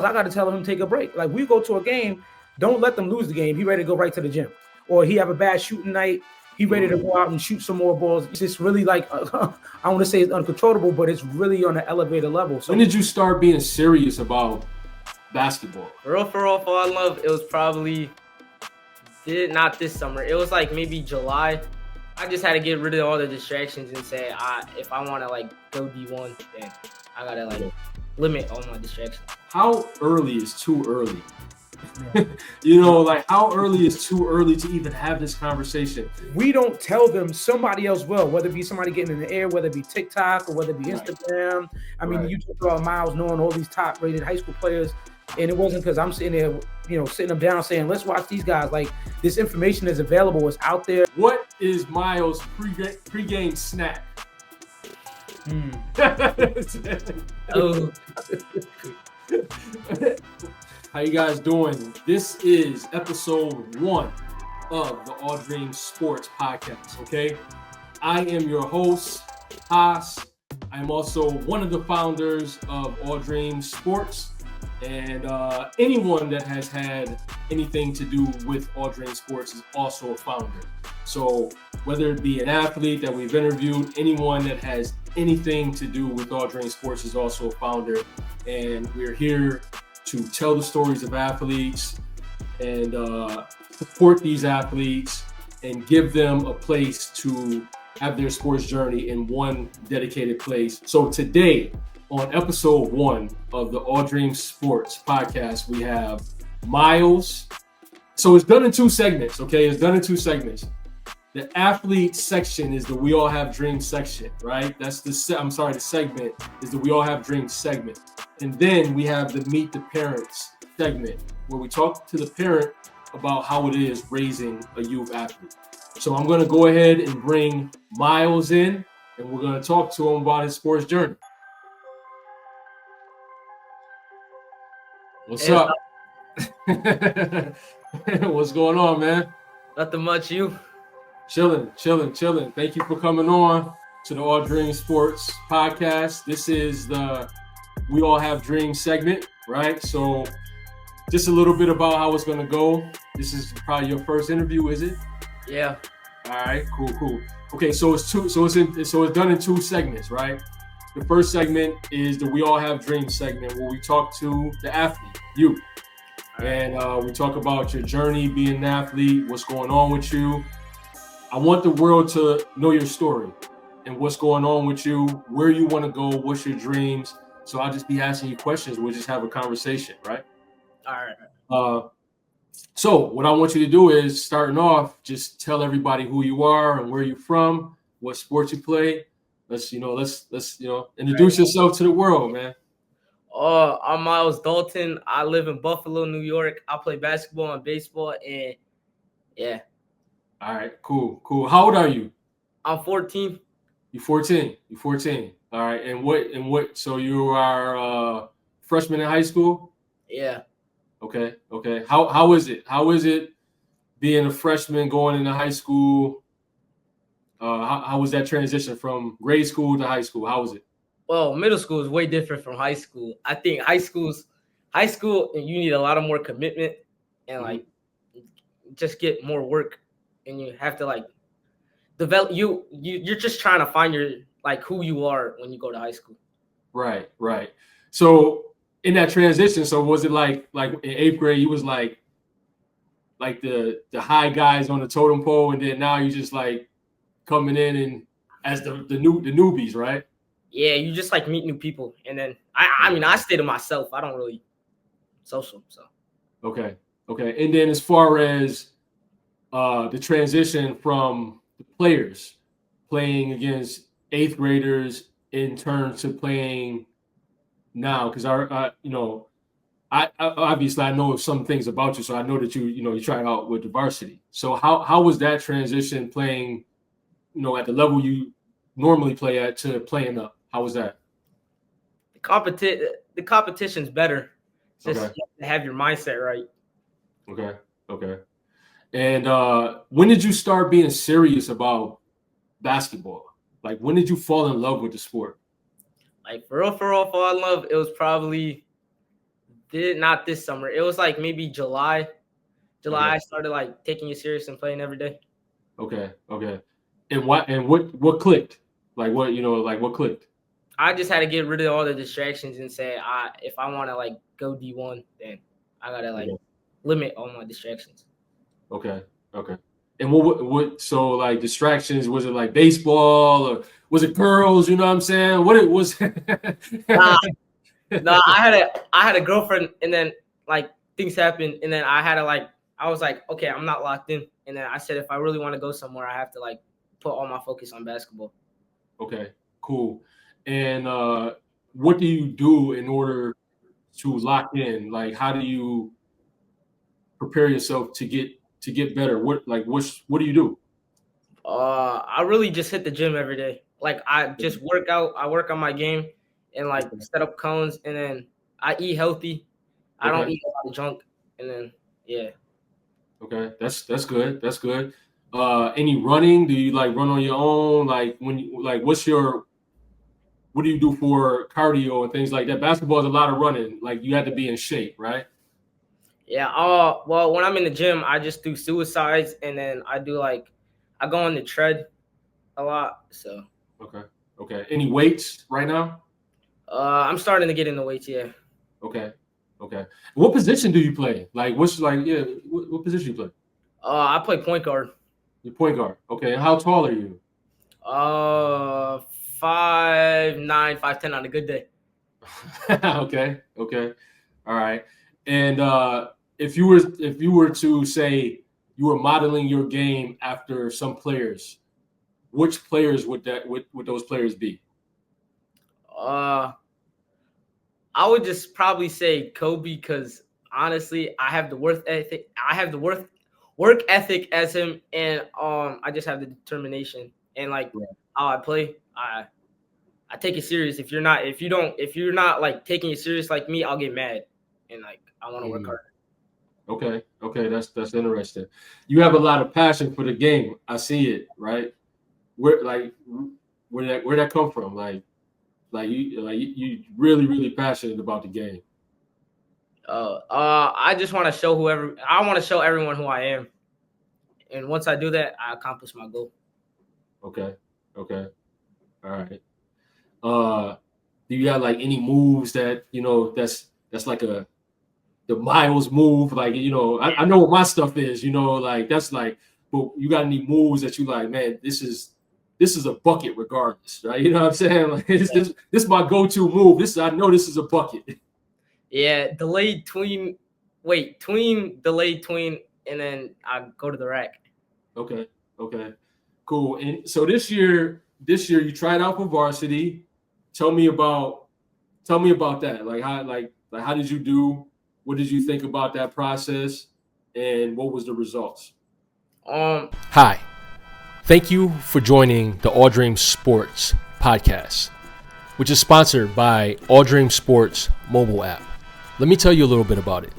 I got to tell him to take a break. Like, we go to a game, don't let them lose the game. He ready to go right to the gym, or he have a bad shooting night. He ready to go out and shoot some more balls. It's just really like I want to say it's uncontrollable, but it's really on an elevated level. So when did you start being serious about basketball? For real, fall in love. It was probably not this summer. It was like maybe July. I just had to get rid of all the distractions and say, if I want to like go D1, then I gotta like limit all my distractions. How early is too early? You know, like how early is too early to even have this conversation? We don't tell them, somebody else will, whether it be somebody getting in the air, whether it be TikTok or whether it be Instagram. I mean, you talk about Myles knowing all these top rated high school players, and it wasn't because I'm sitting there, sitting them down saying, let's watch these guys. Like, this information is available, it's out there. What is Myles' pregame snack? Oh. How you guys doing? This is episode 1 of the All Dreams Sports Podcast, okay? I am your host, Haas. I'm also one of the founders of All Dreams Sports, and anyone that has had anything to do with All Dreams Sports is also a founder. So whether it be an athlete that we've interviewed, anyone that has anything to do with All Dreams Sports is also a founder, and we're here to tell the stories of athletes and support these athletes and give them a place to have their sports journey in one dedicated place. So today, on episode 1 of the All Dreams Sports Podcast, we have Myles. So it's done in 2 segments, okay? It's done in 2 segments. The athlete section is the We All Have Dreams section, right? That's the segment is the We All Have Dreams segment. And then we have the Meet the Parents segment, where we talk to the parent about how it is raising a youth athlete. So I'm going to go ahead and bring Myles in, and we're going to talk to him about his sports journey. What's up? What's going on, man? Nothing much, you? Chilling. Thank you for coming on to the All Dreams Sports Podcast. This is the We All Have Dreams segment, right? So just a little bit about how it's going to go. This is probably your first interview, is it? Yeah. All right, cool. Okay, so it's done in 2 segments, right? The first segment is the We All Have Dreams segment, where we talk to the athlete, you. And we talk about your journey being an athlete, what's going on with you. I want the world to know your story and what's going on with you, where you want to go, what's your dreams. So I'll just be asking you questions. We'll just have a conversation, right? All right. So what I want you to do is, starting off, just tell everybody who you are and where you're from, what sports you play. Let's introduce yourself to the world, man. I'm Myles Dalton. I live in Buffalo, New York. I play basketball and baseball, and yeah. All right, cool. How old are you? I'm 14. You're 14. All right, and what? So you are freshman in high school? Yeah. Okay. How is it? How is it being a freshman going into high school? How was that transition from grade school to high school? How was it? Well, middle school is way different from high school. I think high school, you need a lot of more commitment and like just get more work, and you have to like develop. You're just trying to find your like who you are when you go to high school. Right. So in that transition, so was it like in 8th grade you was like the high guys on the totem pole, and then now you just like coming in and as the newbies, right? Yeah, you just like meet new people, and then I stay to myself. I don't really social. So okay. And then as far as the transition from the players playing against 8th graders in turn to playing now, because I obviously I know some things about you, so I know that you tried out with the varsity. So how was that transition playing, at the level you normally play at to playing up? How was that? The competition's better. Just you have to have your mindset right. Okay. And when did you start being serious about basketball? Like, when did you fall in love with the sport? Like, for real, fall in love, it was probably Not this summer. It was like maybe July. Okay. I started like taking it serious and playing every day. Okay. And what clicked? Like what clicked? I just had to get rid of all the distractions and say, if I want to like go D1, then I gotta like limit all my distractions. Okay. And what so like distractions, was it like baseball or was it girls, you know what I'm saying? What it was Nah, I had a girlfriend, and then like things happened, and then I was like, okay, I'm not locked in. And then I said if I really want to go somewhere, I have to like put all my focus on basketball. Okay, cool. And what do you do in order to lock in? Like how do you prepare yourself to get better? What do you do? I really just hit the gym every day. Like I just work out. I work on my game and like set up cones, and then I eat healthy. I don't eat a lot of junk, and then yeah. Okay, that's good. That's good. Any running? Do you like run on your own? Like when you like, what do you do for cardio and things like that? Basketball is a lot of running. Like you have to be in shape, right? Yeah. Well, when I'm in the gym, I just do suicides, and then I go on the tread a lot. So. Okay. Any weights right now? I'm starting to get into weights. Yeah. Okay. What position do you play? Like, what's like, yeah, what position you play? I play point guard. You're point guard. Okay. And how tall are you? 5'9", 5'10" on a good day. Okay. All right. And if you were to say you were modeling your game after some players, which players would those players be? I would just probably say Kobe, because honestly, I have the work ethic. I have the work ethic as him, and I just have the determination and like how I play. I take it serious. If you're not like taking it serious like me, I'll get mad, and like I want to work harder. Okay, that's interesting. You have a lot of passion for the game. I see it, right? Where that come from? You really passionate about the game. I just want to I want to show everyone who I am, and once I do that, I accomplish my goal. Okay, all right. Do you have like any moves that that's like the Myles move? Like I know what my stuff is. Like that's like, but you got any moves that you like? Man, this is a bucket regardless, right? You know what I'm saying? Like this is my go-to move. I know this is a bucket. Yeah, delayed tween, delayed tween, and then I go to the rack. Okay, cool. And so this year you tried out for varsity. Tell me about that. Like how did you do? What did you think about that process? And what was the results? Hi. Thank you for joining the All Dream Sports podcast, which is sponsored by All Dream Sports mobile app. Let me tell you a little bit about it.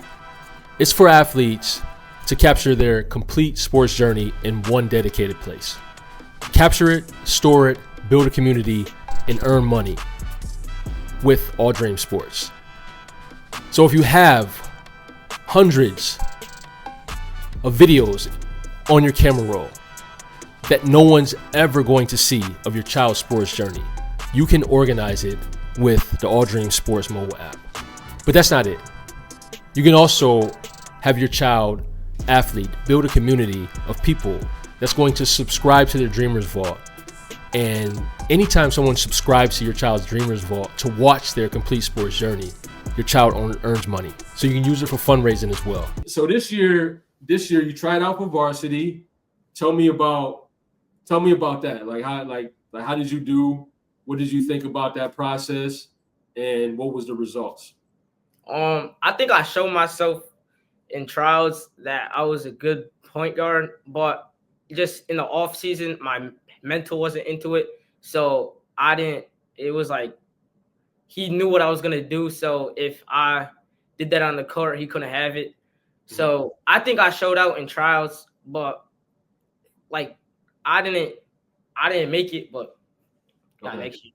It's for athletes to capture their complete sports journey in one dedicated place. Capture it, store it, build a community, and earn money with All Dream Sports. So if you have hundreds of videos on your camera roll that no one's ever going to see of your child's sports journey, you can organize it with the All Dream Sports mobile app. But that's not it. You can also have your child athlete build a community of people that's going to subscribe to their Dreamers Vault. And anytime someone subscribes to your child's Dreamers Vault to watch their complete sports journey, your child earns money. So you can use it for fundraising as well. So this year you tried out for varsity. Tell me about that. Like how did you do? What did you think about that process? And what was the results? I think I showed myself in trials that I was a good point guard, but just in the off season, my mental wasn't into it. So it was like, he knew what I was going to do. So if I did that on the court, he couldn't have it. So I think I showed out in trials, but like I didn't make it, but not next year.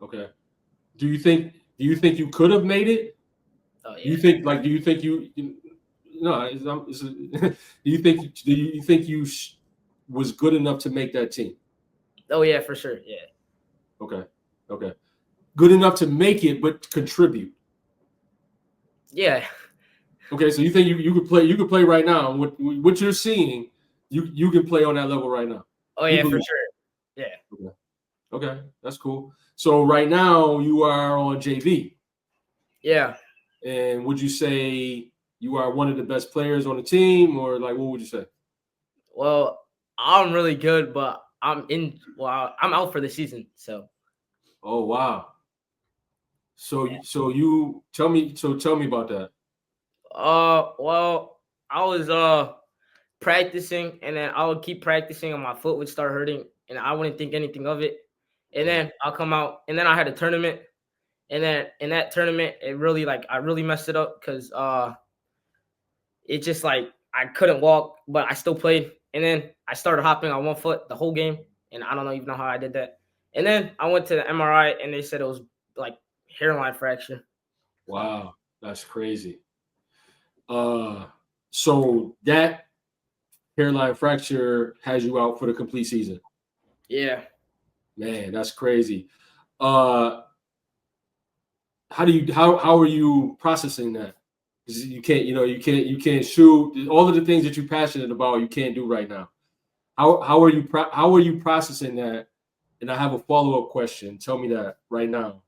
Okay. Do you think you could have made it? Oh yeah. Do you think you was good enough to make that team? Oh yeah, for sure. Yeah. Okay. Good enough to make it, but contribute. Yeah. Okay, so you think you could play? You could play right now. What you're seeing, you can play on that level right now. Oh yeah, for sure. Yeah. Okay, that's cool. So right now you are on JV. Yeah. And would you say you are one of the best players on the team, or like what would you say? Well, I'm really good, but I'm out for the season. So. Oh wow. So tell me about that. Well, I was practicing, and then I would keep practicing, and my foot would start hurting, and I wouldn't think anything of it. And then I'll come out, and then I had a tournament, and then in that tournament, I really messed it up because it just like I couldn't walk, but I still played. And then I started hopping on one foot the whole game, and I don't even know how I did that. And then I went to the MRI, and they said it was like hairline fracture. Wow, that's crazy. So that hairline fracture has you out for the complete season. Yeah. Man, that's crazy. How are you processing that? Because you can't shoot. All of the things that you're passionate about, you can't do right now. How are you processing that? And I have a follow-up question. Tell me that right now.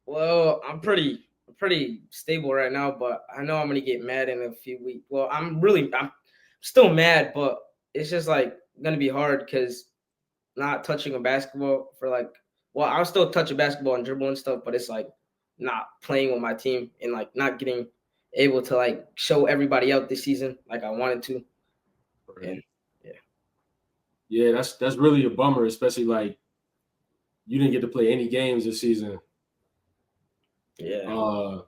Well, I'm pretty stable right now, but I know I'm gonna get mad in a few weeks. Well, I'm still mad, but it's just like gonna be hard because not touching a basketball for like, well, I'll still touch a basketball and dribble and stuff, but it's like not playing with my team and like not getting able to like show everybody out this season like I wanted to. Right. And yeah, that's really a bummer, especially like you didn't get to play any games this season. Yeah.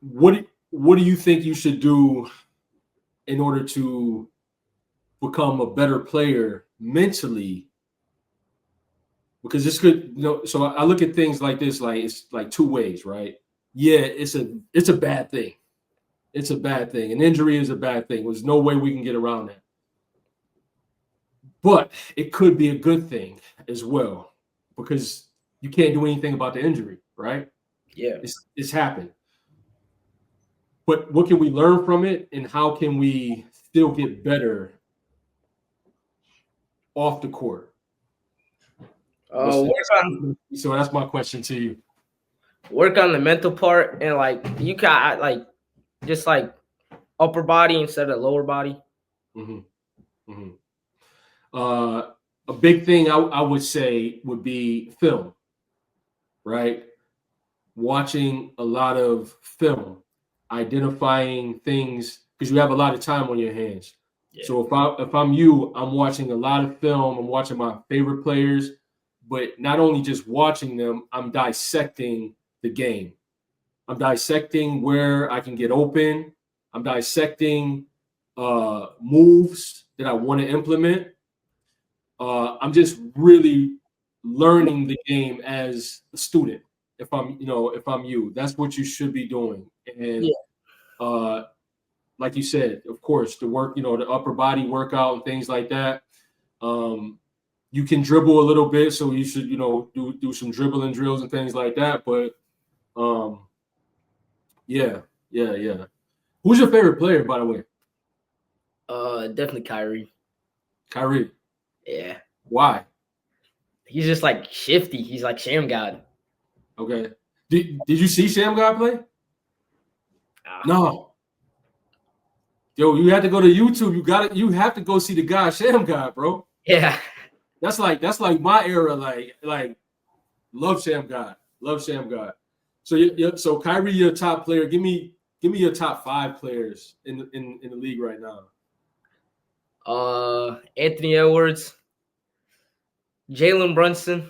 What do you think you should do in order to become a better player mentally? Because this could, so I look at things like this, like it's like two ways, right? Yeah, it's a bad thing. It's a bad thing. An injury is a bad thing. There's no way we can get around that. But it could be a good thing as well, because you can't do anything about the injury, right? Yeah. It's happened. But what can we learn from it, and how can we still get better off the court? So that's my question to you. Work on the mental part, and like you got like just like upper body instead of lower body. Mm-hmm. Mm-hmm. A big thing I would say would be film, right? Watching a lot of film, identifying things, because you have a lot of time on your hands. Yeah. So if I'm you, I'm watching a lot of film. I'm watching my favorite players, but not only just watching them, I'm dissecting the game. I'm dissecting where I can get open. I'm dissecting moves that I want to implement. I'm just really learning the game as a student. If I'm you, that's what you should be doing. And like you said, of course, the work, the upper body workout and things like that. You can dribble a little bit, so you should, do some dribbling drills and things like that. But yeah. Who's your favorite player, by the way? Definitely Kyrie. Kyrie. Yeah. Why? He's just like shifty. He's like Sham God. Okay. Did you see Sham God play? No. Yo, you have to go to YouTube. You have to go see the guy Sham God, bro. Yeah. That's like my era. Like love Sham God. Love Sham God. So Kyrie, your top player. Give me your top 5 players in the league right now. Anthony Edwards, Jalen Brunson,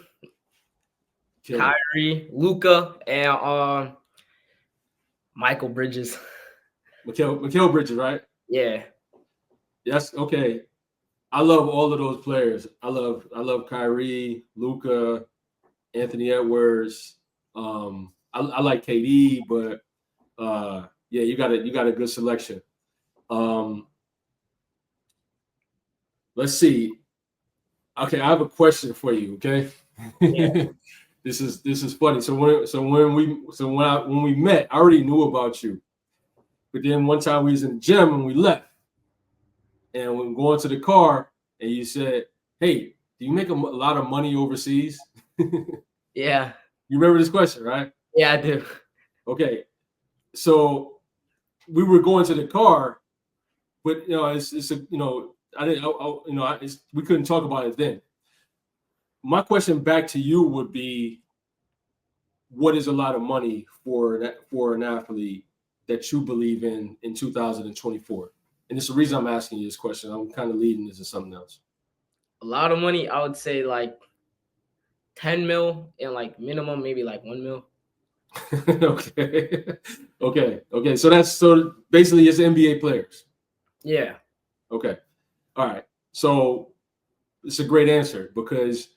Kyrie, Luka, and Michael Bridges. Mikal Bridges, right? Yeah. Yes. Okay. I love all of those players. I love Kyrie, Luka, Anthony Edwards. I like KD, but Yeah, you got a good selection. Let's see. Okay, I have a question for you. Okay, Yeah. this is funny. So when we met, I already knew about you, but then one time we was in the gym and we left, and we were going to the car, and you said, "Hey, do you make a lot of money overseas?" Yeah. You remember this question, right? Yeah, I do. Okay, so we were going to the car, but it's a I didn't we couldn't talk about it then. My question back to you would be, what is a lot of money for an athlete that you believe in 2024? And it's the reason I'm asking you this question. I'm kind of leading this to something else. A lot of money, I would say like 10 mil and like minimum maybe like 1 mil. Okay. So basically it's NBA players. Yeah. Okay. All right. So it's a great answer, because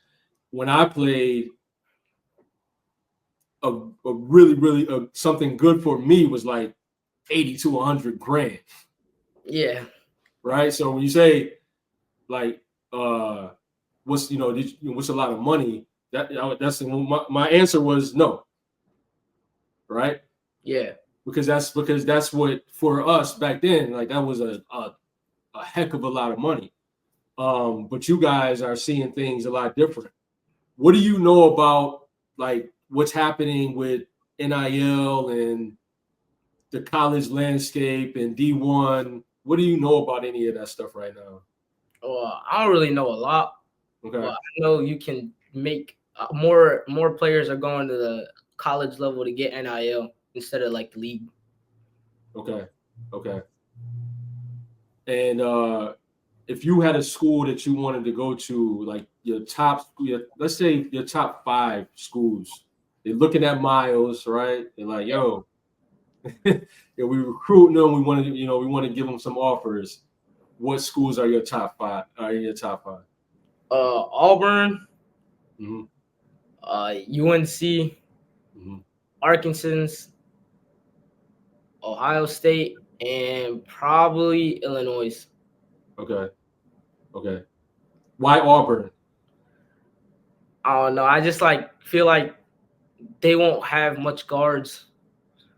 when I played, a really something good for me was like 80 to 100 grand. Yeah. Right. So when you say like what's what's a lot of money, that's my answer was no. Right. Yeah. Because that's what for us back then, like that was a heck of a lot of money. But you guys are seeing things a lot different. What do you know about like what's happening with NIL and the college landscape and D1? What do you know about any of that stuff right now? I don't really know a lot. Okay. But I know you can make more players are going to the college level to get NIL instead of like the league. Okay. And if you had a school that you wanted to go to, like let's say your top 5 schools, they're looking at Myles, right? They're like, yo, we recruiting them. We want to give them some offers. What schools are your top 5? Auburn, Mm-hmm. UNC, Mm-hmm. Arkansas, Ohio State, and probably Illinois. Okay. Why Auburn? I don't know. I just feel like they won't have much guards.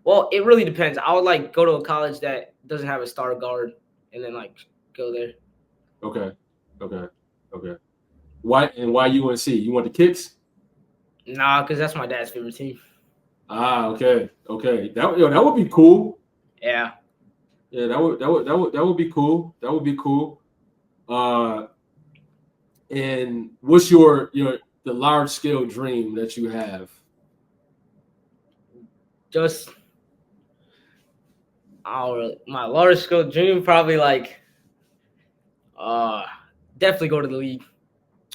Well, it really depends. I would go to a college that doesn't have a star guard and then go there. Okay. Why UNC? You want the Kicks? Nah, because that's my dad's favorite team. Okay. That would be cool. Yeah. Yeah, that would be cool. That would be cool. And what's the large scale dream that you have? Just my large scale dream probably definitely go to the league.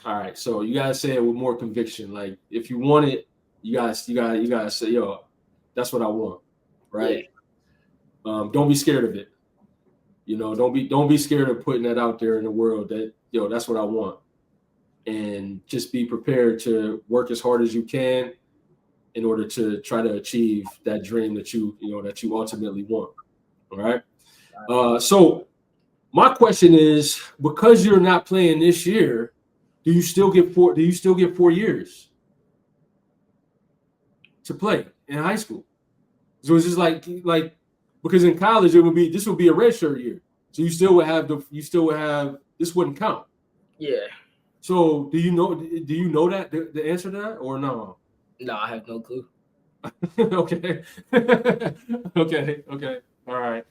All right, so you gotta say it with more conviction. Like if you want it, you gotta say, yo, that's what I want, right? Yeah. Don't be scared of it. Don't be scared of putting that out there in the world that that's what I want, and just be prepared to work as hard as you can in order to try to achieve that dream that you ultimately want. All right. So my question is, because you're not playing this year, do you still get 4 years to play in high school? So it's just like because in college this would be a redshirt year. So you still would have this wouldn't count. Yeah. So do you know that the answer to that, or no? No, I have no clue. Okay. All right.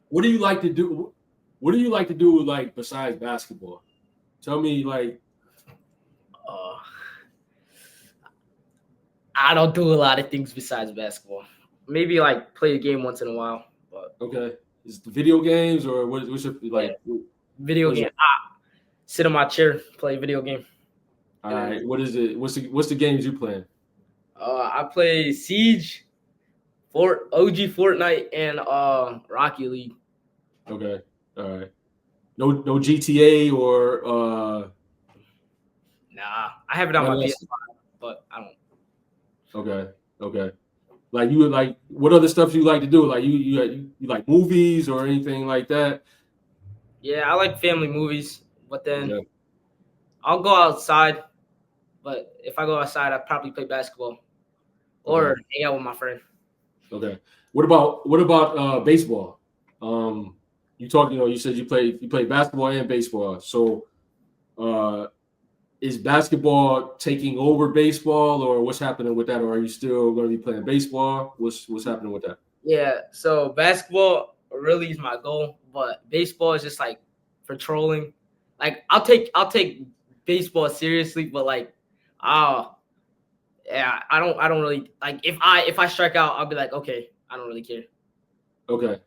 What do you like to do? What do you like to do besides basketball? Tell me I don't do a lot of things besides basketball. Maybe play a game once in a while. But okay. Is it video games or what's your video game? Sit in my chair, play video game. All right. What is it? What's the games you playing? I play Siege, OG Fortnite, and Rocket League. Okay. All right. No GTA or Nah, I have it on my PS5, but I don't. Okay. Like you like what other stuff you like to do? Like you like movies or anything like that? Yeah, I like family movies, but then I'll go outside. But if I go outside, I'd probably play basketball or hang out with my friend. Okay. What about baseball? You said you play basketball and baseball. So is basketball taking over baseball, or what's happening with that? Or are you still going to be playing baseball? What's happening with that? Yeah, so basketball really is my goal, but baseball is just like for trolling. Like I'll take baseball seriously, but like yeah, I don't really like if I strike out, I'll be like, okay, I don't really care. Okay.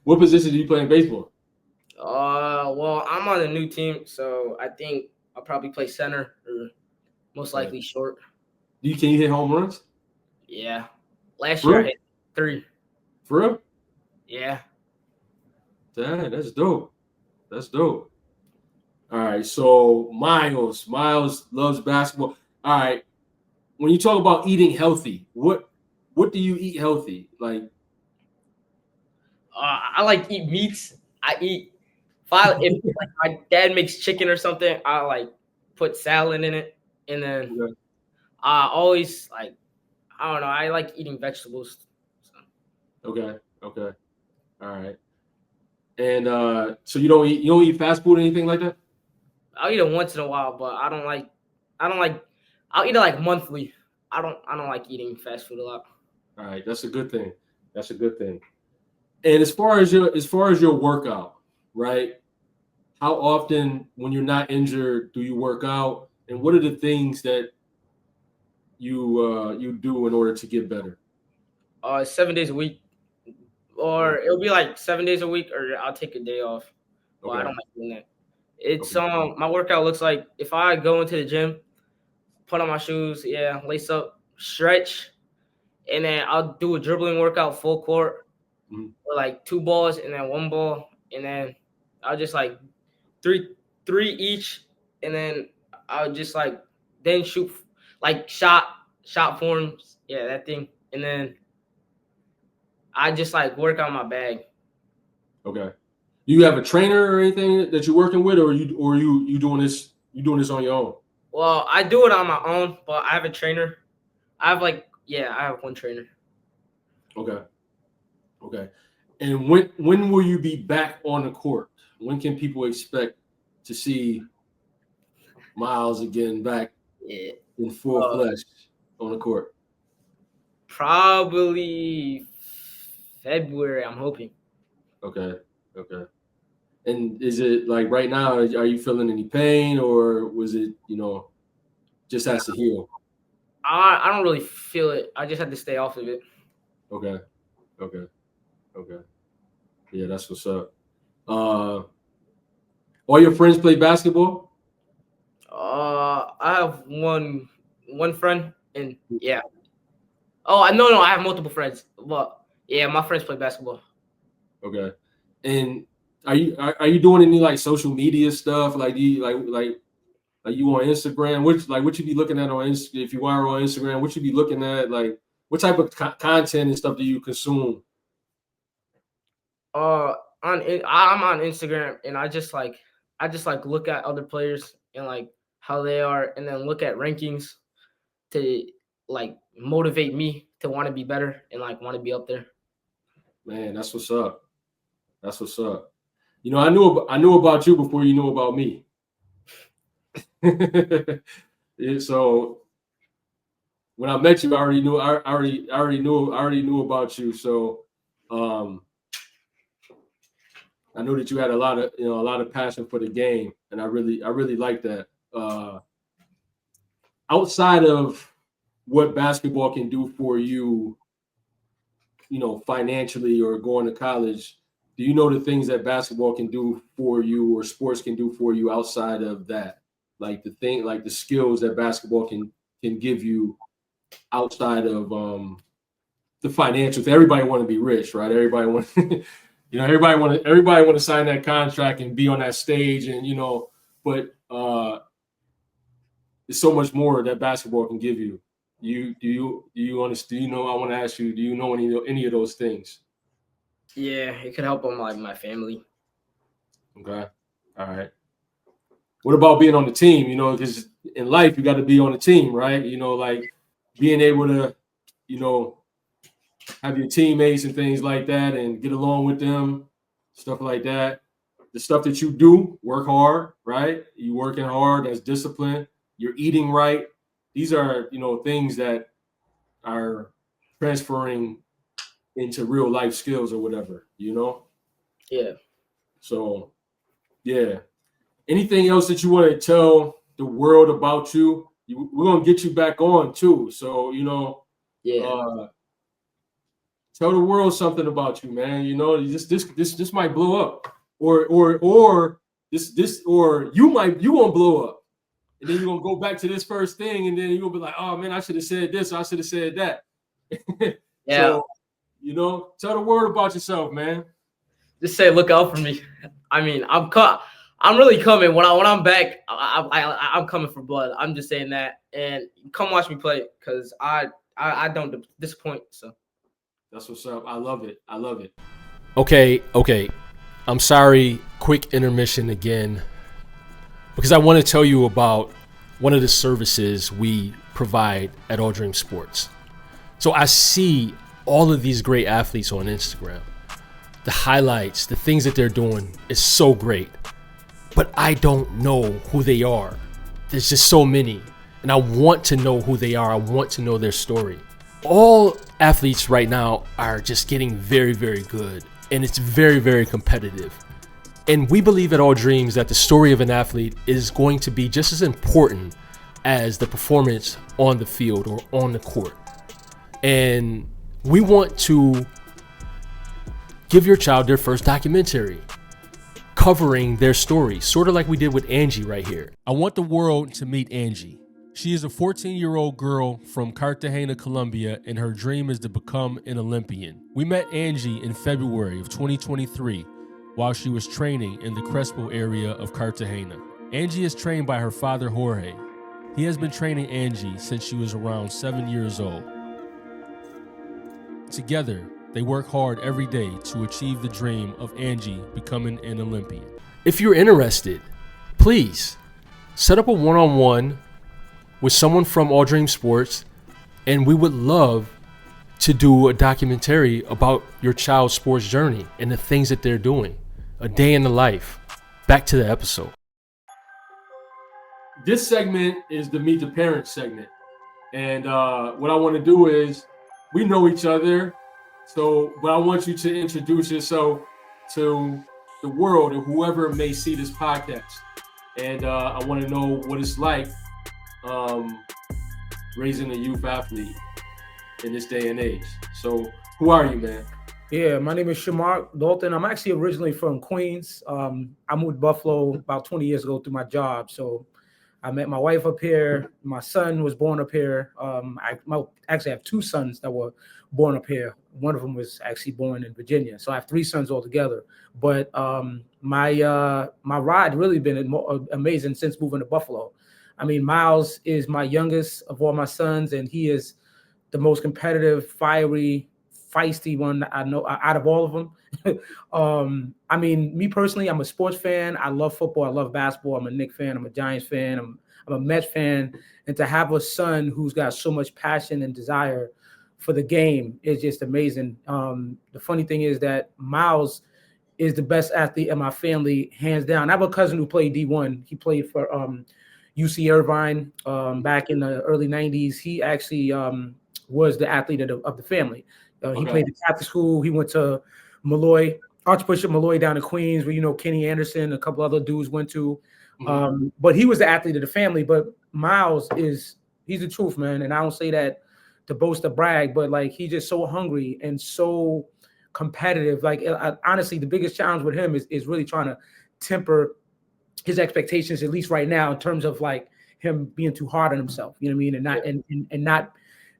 What position do you play in baseball? Well, I'm on a new team, so I think I'll probably play center or most likely short. Can you hit home runs? Yeah. Last year I hit 3. For real? Yeah. Dang, that's dope. All right, so Myles loves basketball. All right, when you talk about eating healthy, what do you eat healthy? Like, I like eat meats. If like my dad makes chicken or something, I like put salad in it, and then I always like I don't know. I like eating vegetables. So. Okay, all right. And so you don't eat fast food or anything like that? I'll eat it once in a while, but I don't like. I'll eat it like monthly. I don't like eating fast food a lot. All right, that's a good thing. And as far as your workout, right? How often, when you're not injured, do you work out? And what are the things that you do in order to get better? 7 days a week, or it'll be like 7 days a week, or I'll take a day off. Well, I don't like doing that. It's my workout looks like if I go into the gym, put on my shoes, lace up, stretch, and then I'll do a dribbling workout full court with like 2 balls and then 1 ball, and then I'll just like three each, and then I'll just like then shoot like shot forms, that thing, and then I just like work on my bag. Okay. Do you have a trainer or anything that you're working with, or you doing this on your own? Well, I do it on my own, but I have a trainer. I have I have 1 trainer. Okay. And when will you be back on the court? When can people expect to see Myles again back in full flesh on the court? Probably February, I'm hoping. Okay. And is it like right now, are you feeling any pain, or was it, just has to heal? I don't really feel it. I just had to stay off of it. Okay. Yeah, that's what's up. All your friends play basketball? I have one friend, and yeah. Oh, no, I have multiple friends, but yeah, my friends play basketball. Okay. And are you doing any like social media stuff? Like do you like you on Instagram? What you be looking at on Instagram? If you are on Instagram, what you be looking at? Like what type of content and stuff do you consume? I'm on Instagram, and I just like look at other players and like how they are, and then look at rankings to like motivate me to want to be better and like want to be up there. Man, that's what's up. I knew about you before you knew about me. So when I met you, I already knew about you. So I know that you had a lot of passion for the game, and I really like that. Outside of what basketball can do for you, financially or going to college, do you know the things that basketball can do for you or sports can do for you outside of that? Like the skills that basketball can give you outside of the financials. Everybody want to be rich, right? Everybody want everybody want to sign that contract and be on that stage, and but there's so much more that basketball can give you. Do you understand? You know, I want to ask you, do you know any of those things? Yeah, it could help on my family. Okay. All right. What about being on the team? You know, because in life you got to be on the team, right? You know, like being able to, you know, have your teammates and things like that and get along with them, stuff like that. The stuff that you do, work hard, right? You working hard, that's discipline. You're eating right. These are, you know, things that are transferring into real life skills or whatever, you know? Yeah. So, yeah. Anything else that you want to tell the world about you? We're going to get you back on too. So, you know, tell the world something about you, man. You know, this might blow up. Or this or you won't blow up. And then you're gonna go back to this first thing, and then you're gonna be like, oh man, I should have said this, I should have said that. Yeah. So, you know, tell the world about yourself, man. Just say, look out for me. I mean, I'm really coming. When I'm back, I'm coming for blood. I'm just saying that, and come watch me play because I don't disappoint. So that's what's up. I love it. I love it. Okay. I'm sorry. Quick intermission again, because I want to tell you about one of the services we provide at All Dream Sports. So I see all of these great athletes on Instagram. The highlights, the things that they're doing is so great, but I don't know who they are. There's just so many, and I want to know who they are. I want to know their story. All athletes right now are just getting very, very good, and it's very, very competitive. And we believe at All Dreams that the story of an athlete is going to be just as important as the performance on the field or on the court. And we want to give your child their first documentary covering their story, sort of like we did with Angie right here. I want the world to meet Angie. She is a 14-year-old girl from Cartagena, Colombia, and her dream is to become an Olympian. We met Angie in February of 2023 while she was training in the Crespo area of Cartagena. Angie is trained by her father, Jorge. He has been training Angie since she was around 7 years old. Together, they work hard every day to achieve the dream of Angie becoming an Olympian. If you're interested, please set up a one-on-one with someone from All Dream Sports, and we would love to do a documentary about your child's sports journey and the things that they're doing. A day in the life. Back to the episode. This segment is the Meet the Parents segment. And what I want to do is, we know each other, but I want you to introduce yourself to the world or whoever may see this podcast. And I want to know what it's like raising a youth athlete in this day and age. So who are you, man? Yeah, my name is Shamar Dalton. I'm actually originally from Queens. I moved to Buffalo about 20 years ago through my job. So I met my wife up here. My son was born up here. I actually have two sons that were born up here. One of them was actually born in Virginia. So I have three sons altogether. But my ride really been amazing since moving to Buffalo. I mean, Myles is my youngest of all my sons, and he is the most competitive, fiery, feisty one I know out of all of them. I mean, me personally, I'm a sports fan. I love football. I love basketball. I'm a Knicks fan. I'm a Giants fan. I'm a Mets fan. And to have a son who's got so much passion and desire for the game is just amazing. The funny thing is that Myles is the best athlete in my family, hands down. I have a cousin who played D1. He played for UC Irvine back in the early 90s. He actually was the athlete of the family. He played at Catholic school. He went to Malloy, Archbishop Malloy down in Queens, where, Kenny Anderson, a couple other dudes went to. But he was the athlete of the family. But Myles he's the truth, man. And I don't say that to boast or brag, but like, he's just so hungry and so competitive. Like, honestly, the biggest challenge with him is really trying to temper his expectations, at least right now, in terms of like him being too hard on himself, you know what I mean? And not, and not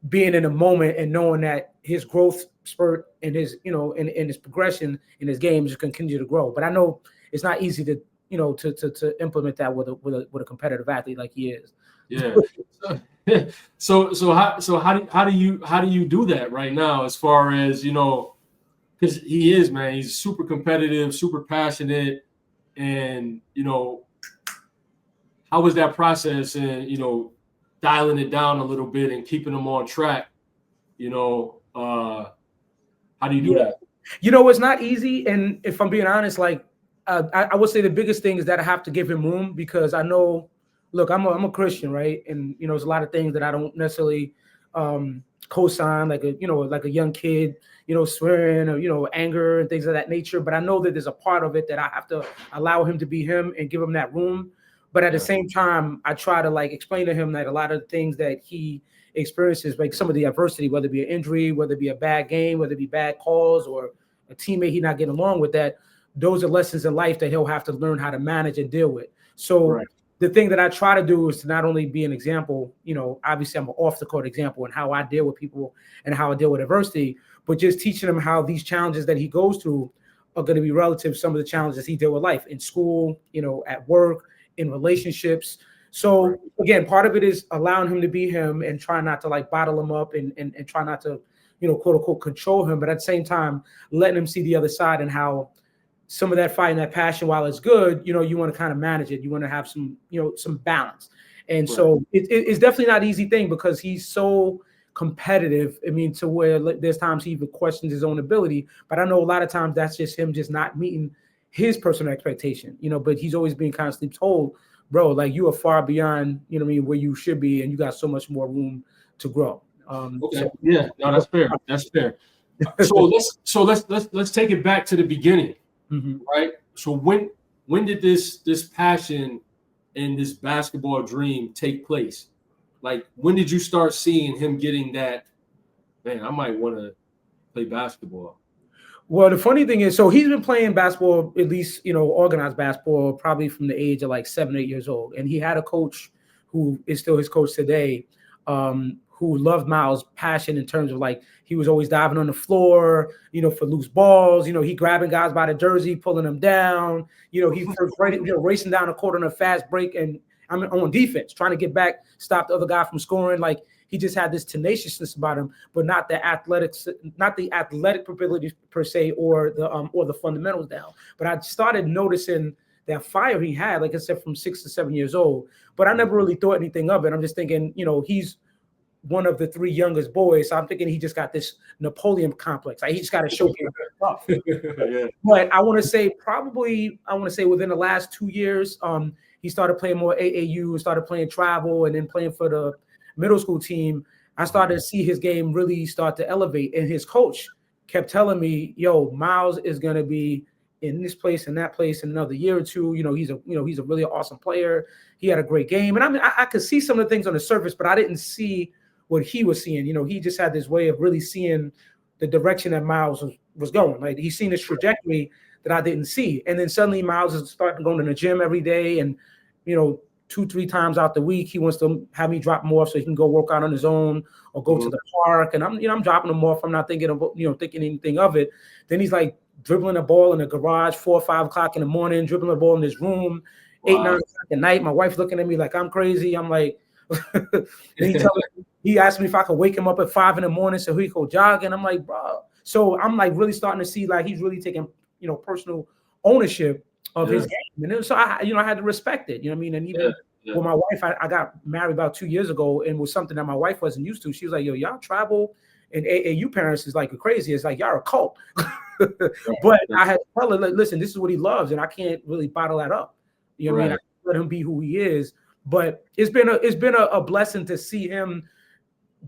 being in a moment and knowing that his growth spurt and his, and his progression in his game just continue to grow. But I know it's not easy to implement that with a competitive athlete like he is. Yeah. So how do you do that right now, as far as, you know, because he is, man, he's super competitive, super passionate, and, you know, how was that process, and, you know, dialing it down a little bit and keeping him on track, you know, how do you do that? You know, it's not easy, and if I'm being honest, like I would say the biggest thing is that I have to give him room, because I know, look, I'm a Christian, right? And you know, there's a lot of things that I don't necessarily co-sign, like a young kid, you know, swearing, or you know, anger and things of that nature. But I know that there's a part of it that I have to allow him to be him and give him that room. But at the same time, I try to like explain to him that a lot of things that he experiences, like some of the adversity, whether it be an injury, whether it be a bad game, whether it be bad calls, or a teammate he not getting along with, that those are lessons in life that he'll have to learn how to manage and deal with. So the thing that I try to do is to not only be an example, you know, obviously I'm an off the court example in how I deal with people and how I deal with adversity, but just teaching him how these challenges that he goes through are going to be relative to some of the challenges he deal with life in school, you know, at work, in relationships. So again, part of it is allowing him to be him and try not to like bottle him up and try not to, you know, quote unquote, control him. But at the same time, letting him see the other side and how some of that fight and that passion, while it's good, you know, you want to kind of manage it. You want to have some, you know, some balance. And so it's definitely not an easy thing, because he's so competitive. I mean, to where there's times he even questions his own ability. But I know a lot of times that's just him just not meeting his personal expectation, you know, but he's always being constantly told, bro, like you are far beyond, you know what I mean, where you should be, and you got so much more room to grow. So, no, that's fair. That's fair. So let's take it back to the beginning, right? So when did this passion and this basketball dream take place? Like, when did you start seeing him getting that, man, I might want to play basketball? Well, the funny thing is, so he's been playing basketball, at least, you know, organized basketball, probably from the age of like 7 or 8 years old. And he had a coach who is still his coach today, who loved Myles' passion in terms of like, he was always diving on the floor, you know, for loose balls. You know, he grabbing guys by the jersey, pulling them down. You know, he first racing down the court on a fast break, and I'm on defense, trying to get back, stop the other guy from scoring. Like, he just had this tenaciousness about him, but not the athletic ability per se, or the fundamentals down. But I started noticing that fire he had, like I said, from 6 to 7 years old. But I never really thought anything of it. I'm just thinking, you know, he's one of the 3 youngest boys. So I'm thinking he just got this Napoleon complex. Like, he just got to show people stuff. But I want to say within the last 2 years, he started playing more AAU, started playing travel, and then playing for the middle school team. I started to see his game really start to elevate, and his coach kept telling me, yo, Myles is going to be in this place and that place in another year or two. You know, he's a really awesome player. He had a great game. And I mean, I could see some of the things on the surface, but I didn't see what he was seeing. You know, he just had this way of really seeing the direction that Myles was going. Like, he's seen this trajectory that I didn't see. And then suddenly Myles is starting going to the gym every day, and, you know, 2-3 times out the week, he wants to have me drop him off so he can go work out on his own or go to the park. And I'm dropping him off. I'm not thinking anything of it. Then he's like dribbling the ball in the garage 4 or 5 o'clock in the morning, dribbling the ball in his room, 8, 9 o'clock at night. My wife's looking at me like I'm crazy. I'm like, he asked me if I could wake him up at 5 in the morning so he could go jogging. I'm like, bro. So I'm like really starting to see like he's really taking, you know, personal ownership of his game. And then, so I had to respect it, you know what I mean? And even with my wife, I got married about 2 years ago, and was something that my wife wasn't used to. She was like, yo, y'all travel, and AAU parents is like crazy. It's like, y'all are a cult. But I had to tell her, like, listen, this is what he loves, and I can't really bottle that up. You know what I mean? I can't let him be who he is. But it's been a blessing to see him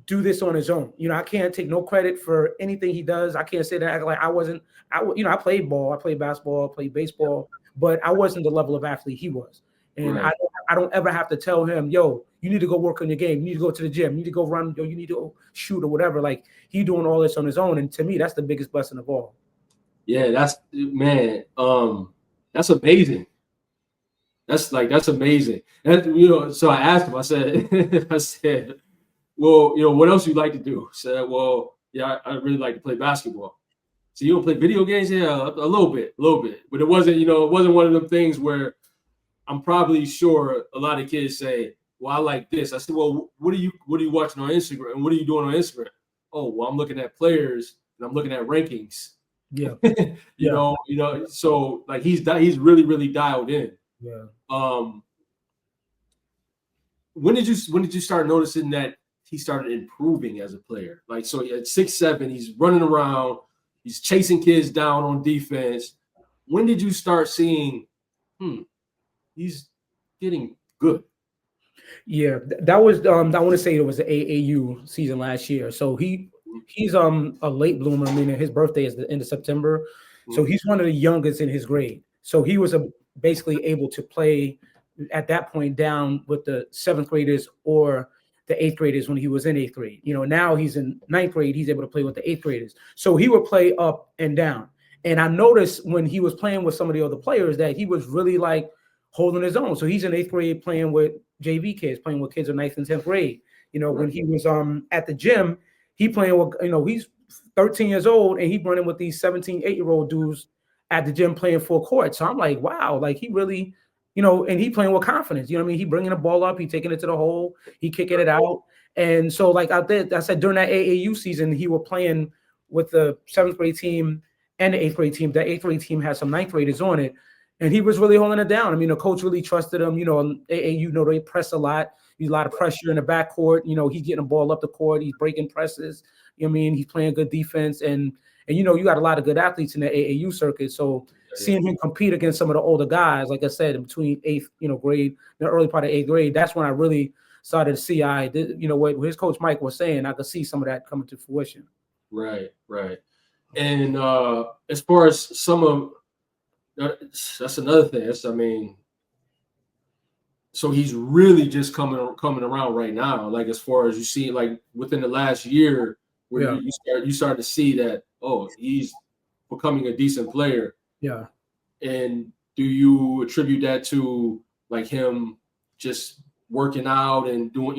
do this on his own. You know, I can't take no credit for anything he does. I can't say that like I played ball, I played basketball, I played baseball, but I wasn't the level of athlete he was. And I don't ever have to tell him, yo, you need to go work on your game. You need to go to the gym. You need to go run. Yo, you need to go shoot or whatever. Like, he doing all this on his own. And to me, that's the biggest blessing of all. Yeah, that's amazing. That's amazing. And, you know, so I asked him, I said, well, you know, what else you like to do? I said, well, yeah, I really like to play basketball. So you don't play video games? Yeah, a little bit. But it wasn't one of them things where I'm probably sure a lot of kids say, well, I like this. I said, well, what are you watching on Instagram? And what are you doing on Instagram? Oh, well, I'm looking at players and I'm looking at rankings. Yeah. you know, so like he's really, really dialed in. Yeah. When did you start noticing that he started improving as a player? Like, so at 6'7", he's running around, he's chasing kids down on defense. When did you start seeing, he's getting good? Yeah, that was I want to say it was the AAU season last year. So he's a late bloomer, meaning his birthday is the end of September. So he's one of the youngest in his grade. So he was basically able to play at that point down with the 7th graders or the 8th graders when he was in 8th grade. Now he's in 9th grade, he's able to play with the 8th graders. So he would play up and down. And I noticed when he was playing with some of the other players that he was really like holding his own. So he's in 8th grade playing with JV kids, playing with kids in 9th and 10th grade. When he was at the gym, he playing with, he's 13 years old and he running with these 17, 8-year-old dudes at the gym playing full court. So I'm like, wow, like he really, and he playing with confidence. He bringing the ball up, he taking it to the hole, he kicking it out. And so like out there, I said during that AAU season, he was playing with the 7th grade team and the 8th grade team. The 8th grade team had some 9th graders on it. And he was really holding it down. I mean, the coach really trusted him. AAU, they press a lot. There's a lot of pressure in the backcourt. He's getting the ball up the court. He's breaking presses. He's playing good defense. And you got a lot of good athletes in the AAU circuit. So seeing him compete against some of the older guys, like I said, in between 8th, grade, the early part of 8th grade, that's when I really started to see what his coach Mike was saying. I could see some of that coming to fruition. Right. And as far as some of that's another thing. So he's really just coming around right now. Like as far as you see, like within the last year, where you start to see that he's becoming a decent player. Yeah. And do you attribute that to like him just working out and doing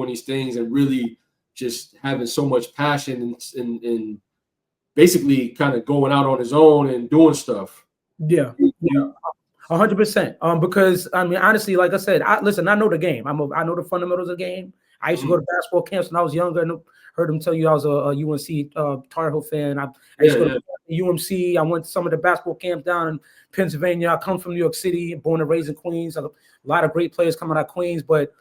these things and really just having so much passion and basically kind of going out on his own and doing stuff? Yeah. 100%. Because I mean, honestly, like I said, I know the game. I know the fundamentals of the game. I used to go to basketball camps when I was younger. And heard him tell you I was a UNC Tar Heel fan. I used to go to UMC. I went to some of the basketball camps down in Pennsylvania. I come from New York City, born and raised in Queens. A lot of great players coming out of Queens, but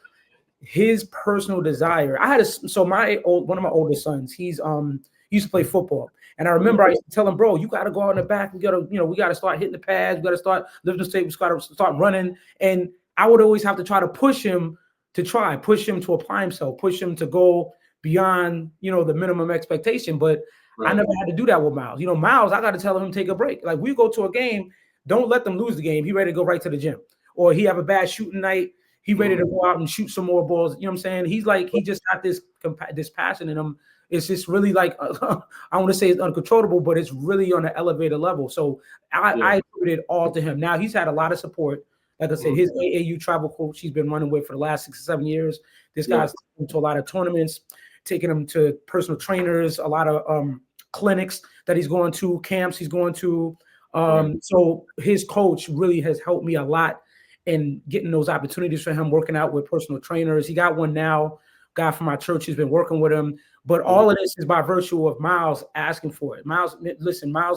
his personal desire. One of my oldest sons. He used to play football. And I remember I used to tell him, bro, you got to go out in the back. We got to start hitting the pads. We got to start lifting the state. We got to start running. And I would always have to try to push him to apply himself, push him to go beyond, the minimum expectation. But I never had to do that with Myles. Myles, I got to tell him to take a break. Like we go to a game, don't let them lose the game. He ready to go right to the gym. Or he have a bad shooting night. He ready to go out and shoot some more balls. You know what I'm saying? He's like, he just got this passion in him. It's just really like, I want to say it's uncontrollable, but it's really on an elevated level. So I attribute it all to him. Now he's had a lot of support. Like I said, his AAU travel coach he's been running with for the last 6 or 7 years. This guy's taken him to a lot of tournaments, taking him to personal trainers, a lot of clinics that he's going to, camps he's going to. So his coach really has helped me a lot in getting those opportunities for him, working out with personal trainers. He got one now, guy from my church who's been working with him. But all of this is by virtue of Myles asking for it. Myles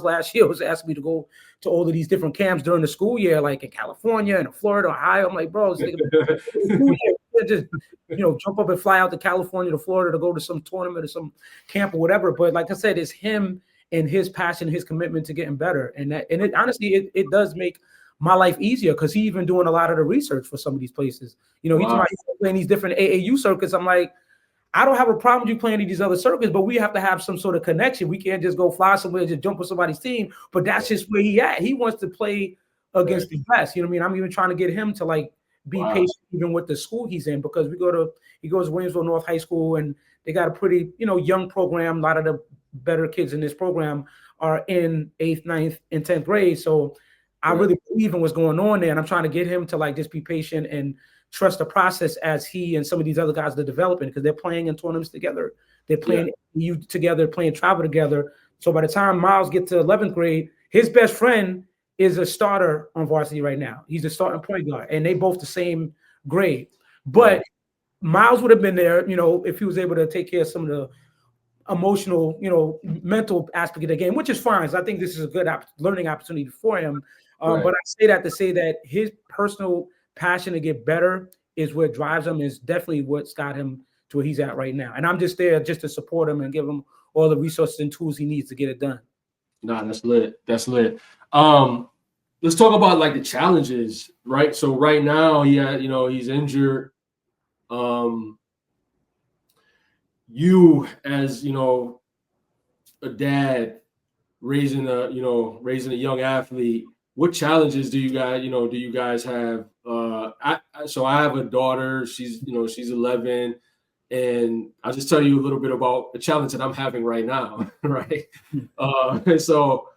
last year was asking me to go to all of these different camps during the school year, like in California and Florida, Ohio. I'm like, bro, just jump up and fly out to California, to Florida to go to some tournament or some camp or whatever. But like I said, it's him and his passion, his commitment to getting better. And it honestly, it does make my life easier because he's even doing a lot of the research for some of these places. He's playing these different AAU circuits. I'm like, I don't have a problem with you playing in these other circuits, but we have to have some sort of connection. We can't just go fly somewhere and just jump on somebody's team. But that's just where he at. He wants to play against the best. You know what I mean? I'm even trying to get him to like be patient even with the school he's in, because he goes to Williamsville North High School, and they got a pretty, young program. A lot of the better kids in this program are in 8th, 9th, and 10th grade. So I really believe in what's going on there. And I'm trying to get him to like just be patient and trust the process as he and some of these other guys are developing, because they're playing in tournaments together. They're playing together, playing travel together. So by the time Myles gets to 11th grade, his best friend is a starter on varsity right now. He's a starting point guard, and they both the same grade. But Myles would have been there, if he was able to take care of some of the emotional, mental aspect of the game, which is fine. So I think this is a good learning opportunity for him. But I say that to say that his personal passion to get better is what drives him, is definitely what's got him to where he's at right now. And I'm just there just to support him and give him all the resources and tools he needs to get it done. Nah, that's lit. That's lit. Let's talk about like the challenges, right? So right now, he's injured. You as a dad raising a young athlete, what challenges do you guys have? So I have a daughter. She's 11, and I'll just tell you a little bit about the challenge that I'm having right now, right? So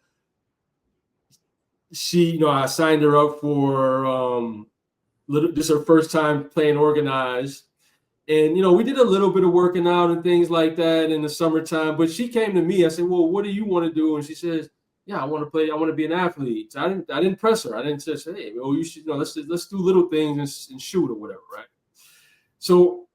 she, I signed her up for this is her first time playing organized. And, we did a little bit of working out and things like that in the summertime, but she came to me. I said, well, what do you want to do? And she says, yeah, I want to play. I want to be an athlete. So I didn't press her. I didn't say, hey, well, you should, let's do little things and shoot or whatever. Right. So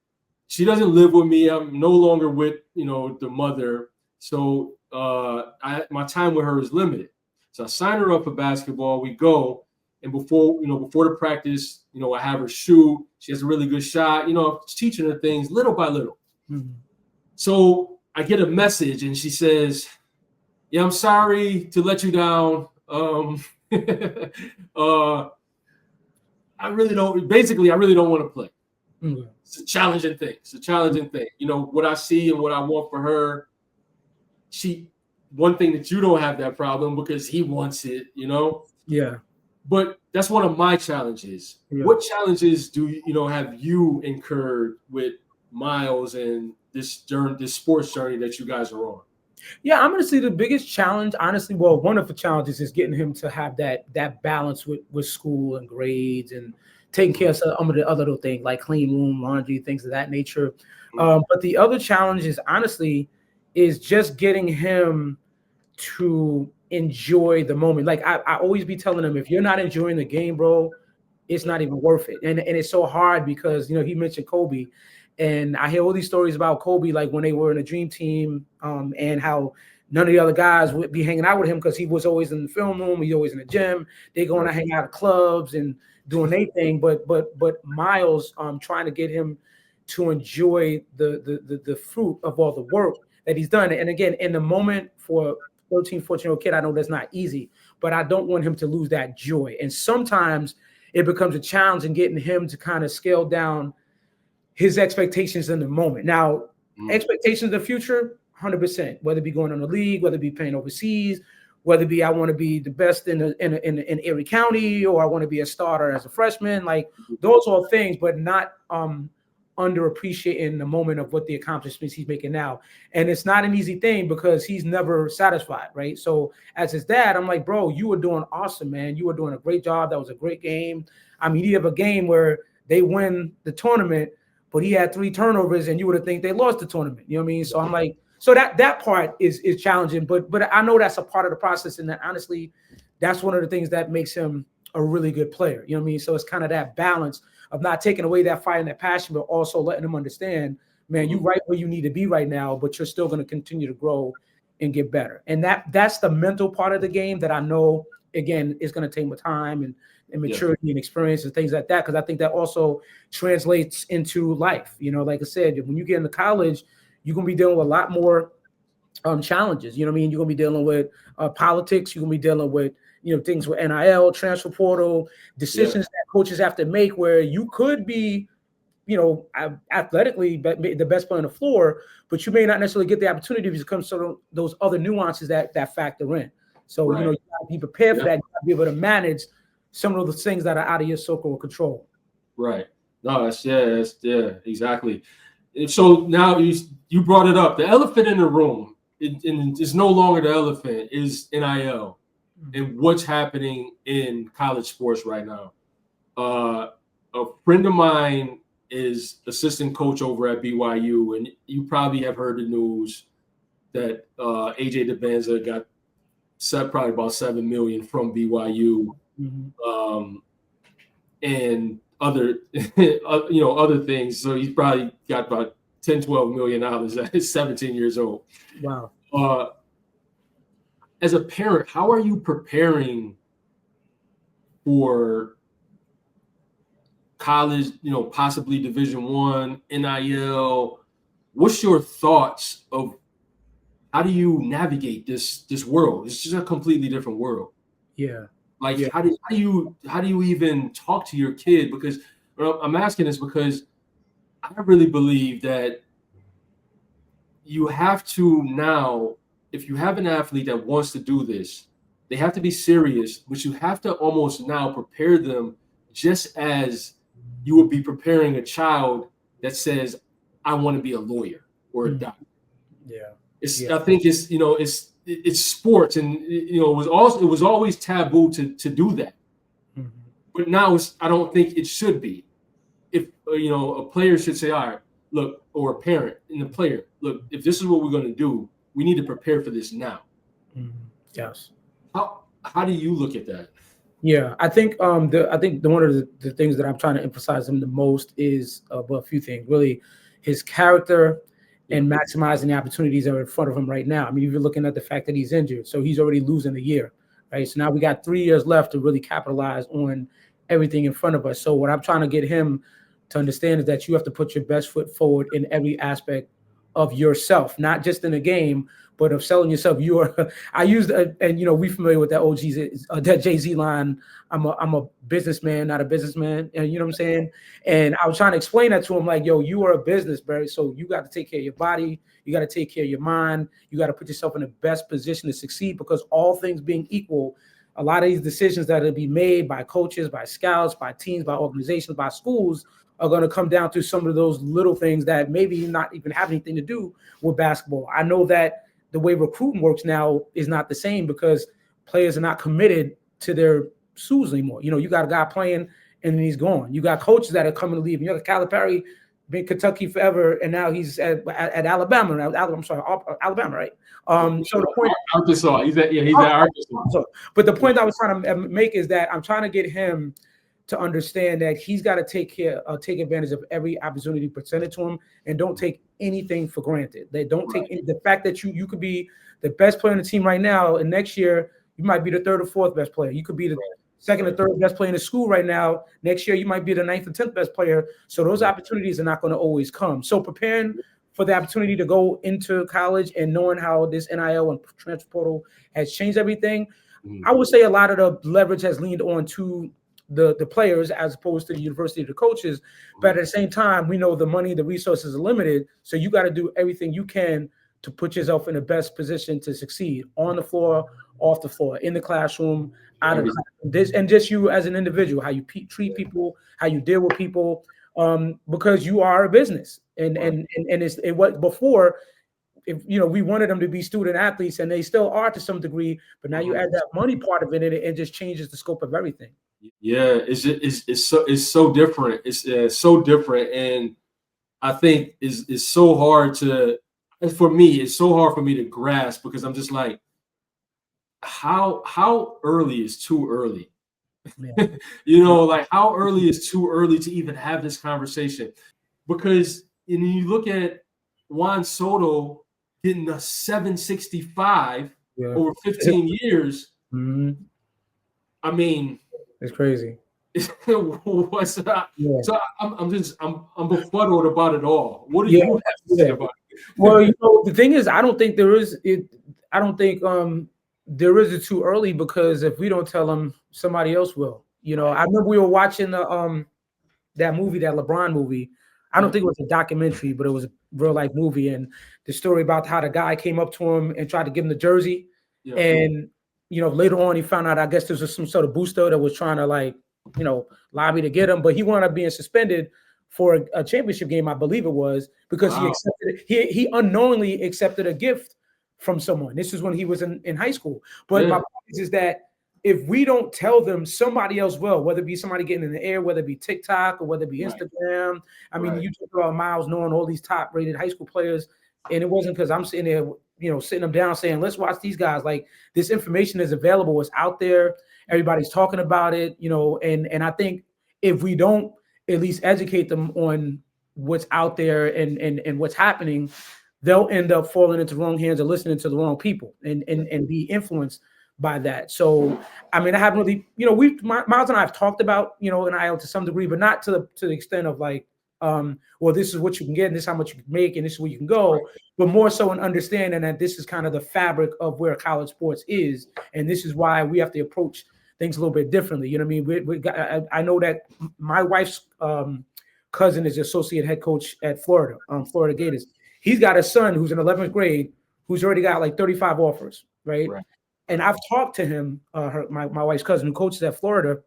she doesn't live with me. I'm no longer with, the mother. So my time with her is limited. So I sign her up for basketball. We go. And before the practice, I have her shoot. She has a really good shot. I'm teaching her things little by little. Mm-hmm. So I get a message and she says, yeah, I'm sorry to let you down. I really don't want to play. Mm-hmm. It's a challenging thing. What I see and what I want for her. One thing that you don't have that problem because he wants it, Yeah. But that's one of my challenges. Yeah. What challenges do have you incurred with Myles and this sports journey that you guys are on? Yeah, I'm going to say the biggest challenge, honestly, well, one of the challenges is getting him to have that balance with school and grades and taking care of some of the other little things like clean room, laundry, things of that nature. Mm-hmm. But the other challenge is honestly is just getting him to enjoy the moment. Like I always be telling him, if you're not enjoying the game, bro, it's not even worth it. And it's so hard because, he mentioned Kobe, and I hear all these stories about Kobe, like when they were in a dream team, and how none of the other guys would be hanging out with him because he was always in the film room. He's always in the gym. They going to hang out at clubs and doing their thing. But Myles, trying to get him to enjoy the fruit of all the work that he's done. And again, in the moment for 13, 14-year-old kid, I know that's not easy, but I don't want him to lose that joy. And sometimes it becomes a challenge in getting him to kind of scale down his expectations in the moment. Now, expectations in the future, 100%, whether it be going on the league, whether it be playing overseas, whether it be I want to be the best in Erie County, or I want to be a starter as a freshman. Like those are things, but not underappreciating the moment of what the accomplishments he's making now. And it's not an easy thing because he's never satisfied, right? So as his dad, I'm like, bro, you were doing awesome, man. You were doing a great job. That was a great game. I mean, you have a game where they win the tournament, but he had 3 turnovers and you would have think they lost the tournament. You know what I mean? So I'm like, so that part is challenging, but I know that's a part of the process. And that honestly, that's one of the things that makes him a really good player. You know what I mean? So it's kind of that balance of not taking away that fire and that passion, but also letting them understand, man, you're right where you need to be right now, but you're still going to continue to grow and get better. And that's the mental part of the game that I know, again, is going to take more time and maturity and experience and things like that. Because I think that also translates into life. Like I said, when you get into college, you're going to be dealing with a lot more challenges. You know what I mean? You're going to be dealing with politics. You're going to be dealing with things with NIL, transfer portal, decisions that coaches have to make where you could be, athletically the best player on the floor, but you may not necessarily get the opportunity because it comes to those other nuances that factor in. So, you gotta be prepared for that. You gotta be able to manage some of those things that are out of your circle of control. Right. No, that's exactly. And so now you brought it up. The elephant in the room, and it's no longer the elephant, is NIL. And what's happening in college sports right now. A friend of mine is assistant coach over at BYU, and you probably have heard the news that AJ DeBanza got probably about $7 million from BYU. Mm-hmm. And other other things. So he's probably got about $10-12 million at 17 years old. Wow. As a parent, how are you preparing for college, possibly Division I, NIL? What's your thoughts of how do you navigate this world? It's just a completely different world. Yeah. Like, yeah. How do you even talk to your kid? Because I'm asking this because I really believe that you have to now, if you have an athlete that wants to do this, they have to be serious, but you have to almost now prepare them just as you would be preparing a child that says, I want to be a lawyer or a doctor. Yeah. I think it's sports, and it was always taboo to do that. Mm-hmm. But now I don't think it should be. If a player should say, all right, look, or a parent and the player, look, if this is what we're going to do, we need to prepare for this now. Mm-hmm. Yes. How do you look at that? Yeah, I think one of the things that I'm trying to emphasize him the most is a few things. Really, his character and maximizing the opportunities that are in front of him right now. I mean, if you're looking at the fact that he's injured, so he's already losing a year, right? So now we got 3 years left to really capitalize on everything in front of us. So what I'm trying to get him to understand is that you have to put your best foot forward in every aspect of yourself, not just in a game, but of selling yourself. I used, and we familiar with that that Jay-Z line. I'm a businessman, not a businessman. And you know what I'm saying? And I was trying to explain that to him, like, yo, you are a business, Barry. So you got to take care of your body. You got to take care of your mind. You got to put yourself in the best position to succeed, because all things being equal, a lot of these decisions that will be made by coaches, by scouts, by teams, by organizations, by schools are going to come down to some of those little things that maybe not even have anything to do with basketball. I know that the way recruiting works now is not the same because players are not committed to their schools anymore. You got a guy playing and then he's gone. You got coaches that are coming to leave. You got Calipari, been Kentucky forever, and now he's at Alabama. Alabama, right? So the point, Arkansas. He's at Arkansas. But the point I was trying to make is that I'm trying to get him to understand that he's got to take advantage of every opportunity presented to him, and don't take anything for granted. They don't take the fact that you could be the best player on the team right now, and next year you might be the third or fourth best player. You could be the second or third best player in the school right now. Next year you might be the 9th or 10th best player. So those opportunities are not going to always come. So preparing for the opportunity to go into college and knowing how this NIL and transfer portal has changed everything, I would say a lot of the leverage has leaned on to the players as opposed to the university, the coaches. But at the same time, we know the money, the resources are limited. So you got to do everything you can to put yourself in the best position to succeed on the floor, off the floor, in the classroom, out of this, and just you as an individual, how you treat people, how you deal with people, because you are a business. And it was before, if we wanted them to be student athletes, and they still are to some degree, but now you add that money part of it, and it just changes the scope of everything. Yeah, it's so different. It's so different, and I think it's so hard for me. It's so hard for me to grasp, because I'm just like, how early is too early? Yeah. Like, how early is too early to even have this conversation? Because you look at Juan Soto getting a 765 over 15 years. Mm-hmm. I mean, it's crazy. What's up? Yeah. So I'm befuddled about it all. What do you have to say about it? Well, the thing is, I don't think there is there is it too early, because if we don't tell them, somebody else will. I remember we were watching that movie, that LeBron movie. I don't think it was a documentary, but it was a real life movie, and the story about how the guy came up to him and tried to give him the jersey, and later on he found out, I guess, there was some sort of booster that was trying to lobby to get him, but he wound up being suspended for a championship game, I believe it was, because he unknowingly accepted a gift from someone. This is when he was in high school. But my point is that if we don't tell them, somebody else will, whether it be somebody getting in the air, whether it be TikTok or whether it be Instagram. I mean, you talk about Myles knowing all these top rated high school players, and it wasn't because I'm sitting there, sitting them down saying, let's watch these guys. Like, this information is available. It's out there. Everybody's talking about it, and I think if we don't at least educate them on what's out there and what's happening, they'll end up falling into the wrong hands or listening to the wrong people and be influenced by that. So, I mean, I haven't really, Myles and I have talked about, NIL to some degree, but not to the extent of like, well, this is what you can get and this is how much you can make and this is where you can go, but more so an understanding that this is kind of the fabric of where college sports is. And this is why we have to approach things a little bit differently. You know what I mean? I know that my wife's cousin is the associate head coach at Florida Gators. He's got a son who's in 11th grade who's already got like 35 offers, right? And I've talked to him, my wife's cousin who coaches at Florida,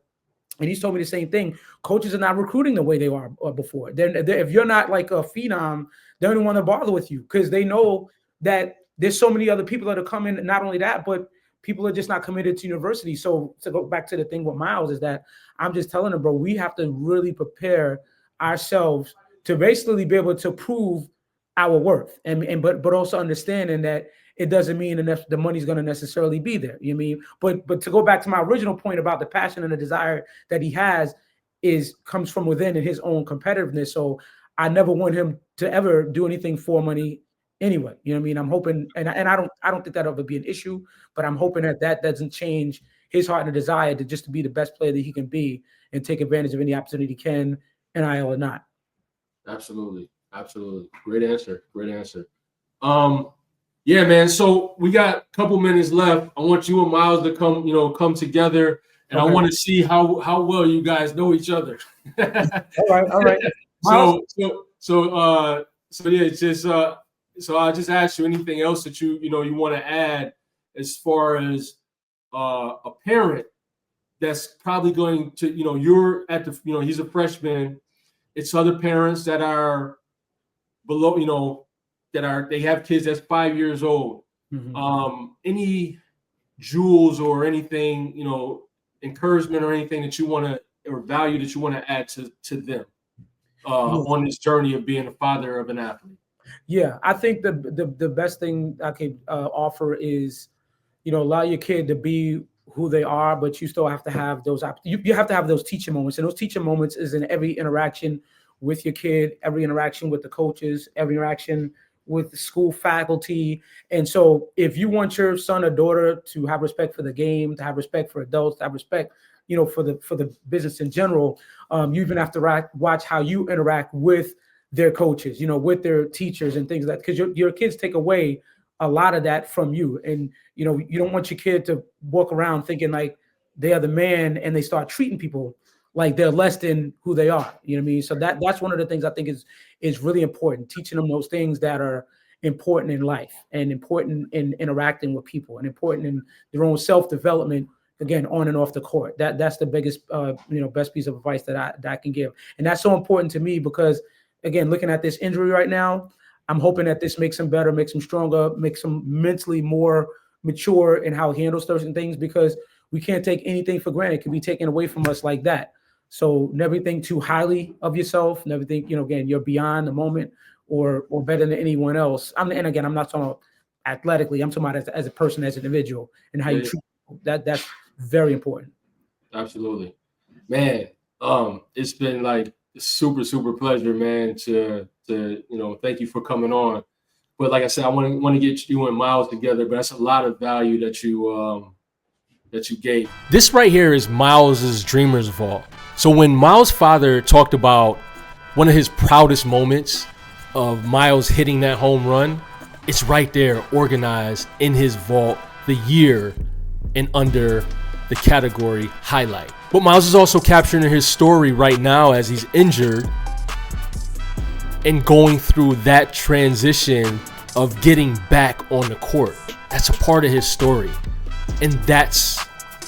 and he's told me the same thing. Coaches are not recruiting the way they are before. They're, if you're not like a phenom, they don't want to bother with you because they know that there's so many other people that are coming. Not only that, but people are just not committed to university. So to go back to the thing with Myles is that I'm just telling him, bro, we have to really prepare ourselves to basically be able to prove our worth, but also understanding that it doesn't mean the money's going to necessarily be there. You know what I mean? But to go back to my original point about the passion and the desire that he has comes from within and his own competitiveness. So I never want him to ever do anything for money anyway. You know what I mean? I'm hoping, and I don't think that'll ever be an issue, but I'm hoping that doesn't change his heart and desire to be the best player that he can be and take advantage of any opportunity he can, NIL or not. Absolutely. Great answer. Yeah, man. So we got a couple minutes left. I want you and Myles to come together, and I want to see how well you guys know each other. All right. So yeah, it's just so I'll just ask you anything else that you want to add as far as a parent that's probably going to, you're at the, he's a freshman. It's other parents that are below, they have kids that's 5 years old. Mm-hmm. Any jewels or anything, encouragement or anything that you want to, or value that you want to add to them on this journey of being a father of an athlete? Yeah, I think the best thing I could offer is, allow your kid to be who they are, but you still have to have those. You have to have those teaching moments, and those teaching moments is in every interaction with your kid, every interaction with the coaches, every interaction with the school faculty. And so, if you want your son or daughter to have respect for the game, to have respect for adults, to have respect, for the business in general, you even have to watch how you interact with their coaches, with their teachers and things like that, because your kids take away a lot of that from you. And, you don't want your kid to walk around thinking like they are the man and they start treating people like they're less than who they are. You know what I mean? So that's one of the things I think is really important, teaching them those things that are important in life and important in interacting with people and important in their own self-development, again, on and off the court. That's the biggest, best piece of advice that I can give. And that's so important to me because, again, looking at this injury right now, I'm hoping that this makes him better, makes him stronger, makes him mentally more mature in how he handles certain things, because we can't take anything for granted. It can be taken away from us like that. So never think too highly of yourself. Never think, again, you're beyond the moment or better than anyone else. And again, I'm not talking about athletically. I'm talking about as a person, as an individual, and how you treat people. That's very important. Absolutely, man. It's been like a super pleasure, man, to thank you for coming on. But like I said, I want to get you and Myles together, but that's a lot of value that you gave. This right here is Myles' Dreamer's Vault. So when Myles' father talked about one of his proudest moments of Myles hitting that home run, it's right there organized in his vault, the year and under the category highlight. But Myles is also capturing his story right now as he's injured and going through that transition of getting back on the court. That's a part of his story. And that's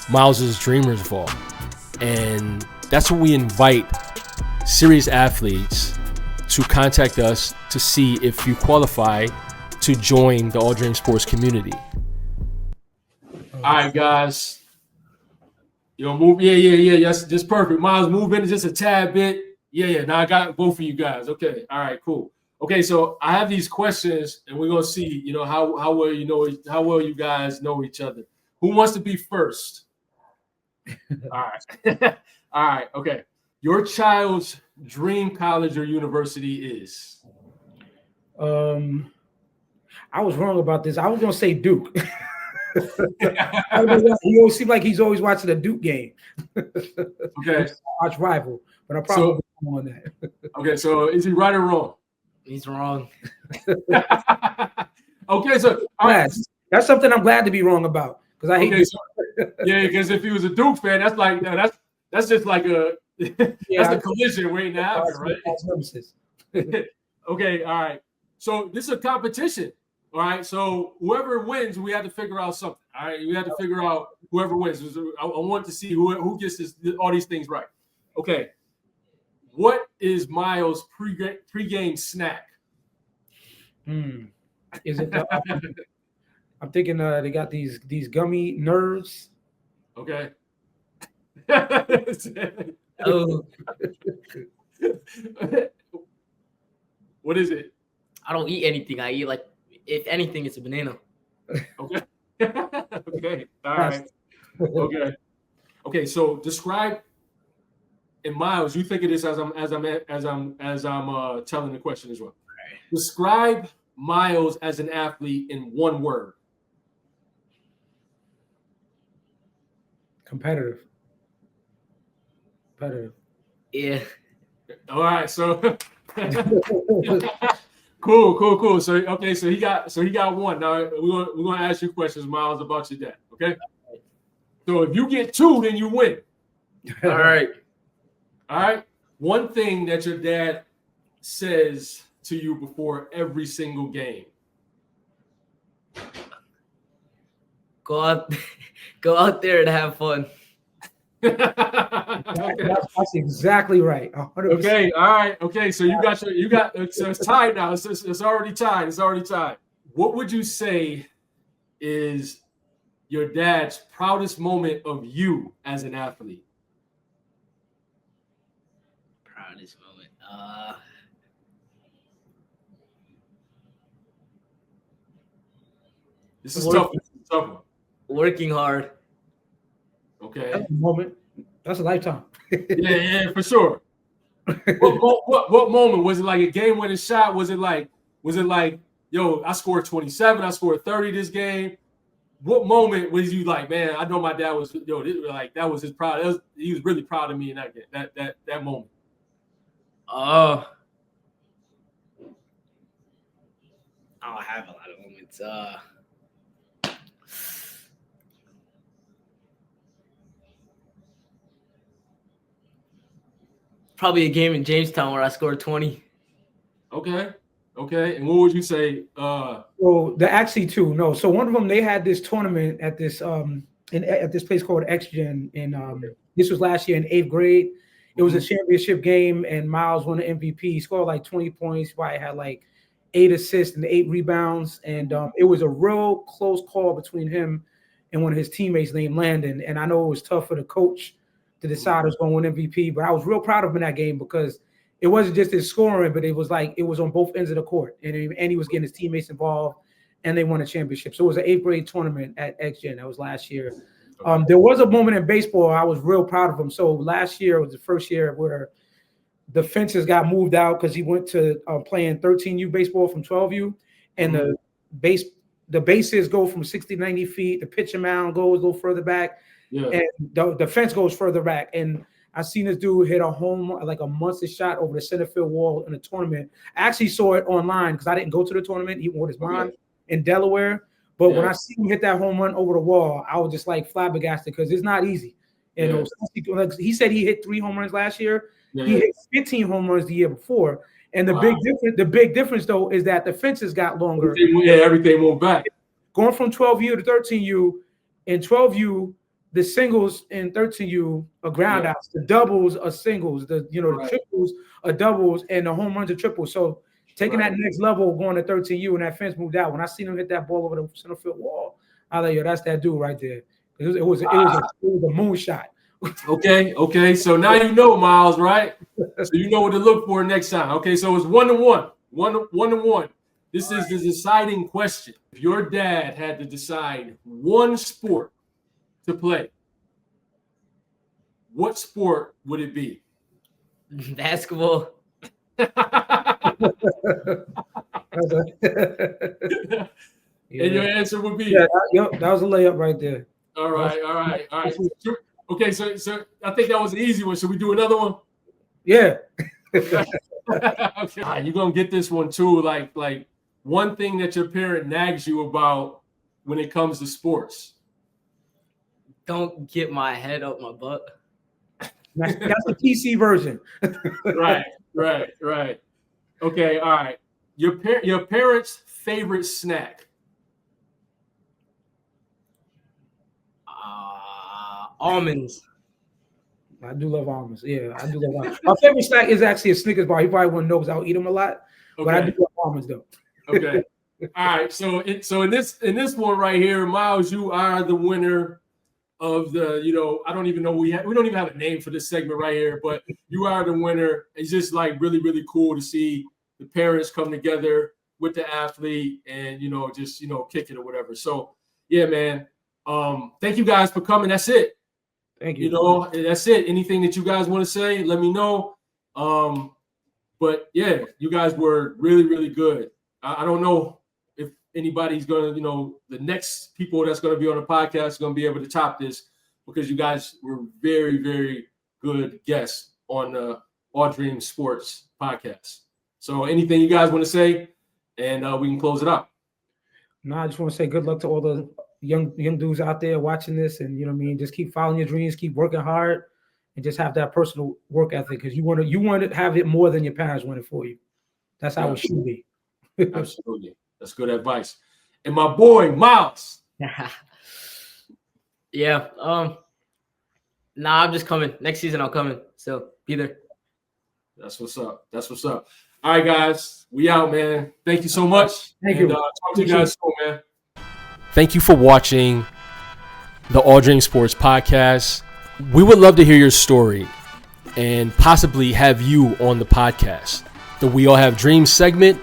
Myles' Dreamer's Vault. And that's what we invite serious athletes to contact us to see if you qualify to join the All Dream Sports community. All right, guys. Move. Yeah. That's perfect. Myles, move in just a tad bit. Yeah. Now I got both of you guys. Okay. All right, cool. Okay, so I have these questions, and we're gonna see, how well you guys know each other. Who wants to be first? All right. All right. Okay. your child's dream college or university is? I was wrong about this. I was gonna say Duke. He always seems like he's always watching a Duke game. Okay. Arch rival, but I'm probably wrong on that. Okay, so is he right or wrong? He's wrong. Okay, so all right. That's something I'm glad to be wrong about because I hate. Okay, so, yeah, because if he was a Duke fan, that's like that's just like a that's a collision waiting to happen, right? Okay, all right. So this is a competition. All right. So whoever wins, we have to figure out something. All right. We have to figure out whoever wins. I want to see who gets all these things right. Okay. What is Myles' pregame snack? Is it? I'm thinking they got these gummy nerves. Okay. Oh, what is it? I don't eat anything. I eat like, if anything, it's a banana. Okay. Okay. All right. Okay. Okay. So describe. And Myles, you think of this as I'm telling the question as well. Right. Describe Myles as an athlete in one word. Competitive. Yeah. All right. So cool. So okay. So he got one. Now we're gonna ask you questions, Myles, about your dad. Okay. So if you get two, then you win. All right. All right. One thing that your dad says to you before every single game. Go out there and have fun. That's exactly right. 100%. Okay. All right. Okay. So so it's tied now. It's already tied. It's already tied. What would you say is your dad's proudest moment of you as an athlete? Proudest moment. This is tough. This is a tough one. Working hard. Okay. That's a moment. That's a lifetime. yeah, for sure. What moment was it? Like a game-winning shot? Was it like, yo, I scored 27, I scored 30 this game? What moment was you like, man? I know my dad was, that was his proud. He was really proud of me in that game. That moment. I don't have a lot of moments. Probably a game in Jamestown where I scored 20. Okay. And what would you say? Well, there actually two. No, so one of them, they had this tournament at this at this place called XGen, and this was last year in 8th grade. It was a championship game, and Myles won the MVP. He scored like 20 points. Probably had like 8 assists and 8 rebounds, and it was a real close call between him and one of his teammates named Landon. And I know it was tough for the coach to decide who's going to win MVP, but I was real proud of him in that game because it wasn't just his scoring, but it was on both ends of the court, and he was getting his teammates involved, and they won a championship. So it was an 8th grade tournament at XGen. That was last year. There was a moment in baseball I was real proud of him. So last year was the first year where the fences got moved out because he went to playing 13U baseball from 12U, and the bases go from 60 to 90 feet. The pitching mound goes a little further back, and the fence goes further back. And I seen this dude hit a a monster shot over the center field wall in a tournament. I actually saw it online because I didn't go to the tournament. He won his mom in Delaware. But when I see him hit that home run over the wall, I was just like flabbergasted because it's not easy. And he said he hit 3 home runs last year. He hit 15 home runs the year before. And the big difference though is that the fences got longer. Everything moved back. Going from 12U to 13U, in 12U, the singles in 13U are ground outs. The doubles are singles. The triples are doubles, and the home runs are triples. So taking that next level, going to 13U, and that fence moved out. When I seen him hit that ball over the center field wall, I was like, yo, that's that dude right there. It was a moonshot. Okay. So now you know, Myles, right? So you know what to look for next time. Okay, so it's 1-1. 1-1. This is the deciding question. If your dad had to decide one sport to play, what sport would it be? Basketball. And your answer would be? Yeah, that was a layup right there. All right. Okay, so I think that was an easy one. Should we do another one? Yeah. Okay. Right, you're gonna get this one too. Like one thing that your parent nags you about when it comes to sports. Don't get my head up my butt. That's the PC version. Right. Okay, all right. Your parents' favorite snack. Almonds. I do love almonds. Yeah, I do love almonds. My favorite snack is actually a Snickers bar. He probably wouldn't know because I'll eat them a lot. Okay. But I do love almonds though. Okay. All right. So in this one right here, Myles, you are the winner of the, I don't even know we don't even have a name for this segment right here, but you are the winner. It's just like really, really cool to see the parents come together with the athlete and just kick it or whatever. So yeah, man. Thank you guys for coming. That's it. Thank you. That's it. Anything that you guys want to say, let me know. But yeah, you guys were really, really good. I don't know if anybody's going to, the next people that's going to be on the podcast are going to be able to top this, because you guys were very, very good guests on the All Dream Sports podcast. So anything you guys want to say, and we can close it up. No, I just want to say good luck to all the young dudes out there watching this, and just keep following your dreams, keep working hard, and just have that personal work ethic, because you want to have it more than your parents want it for you. That's how it should be. Absolutely. That's good advice. And my boy, Myles. Yeah. I'm just coming. Next season I'll come in. So be there. That's what's up. All right, guys. We out, man. Thank you so much. Thank you. Talk to you guys soon, man. Thank you for watching the All Dream Sports podcast. We would love to hear your story and possibly have you on the podcast. The We All Have Dreams segment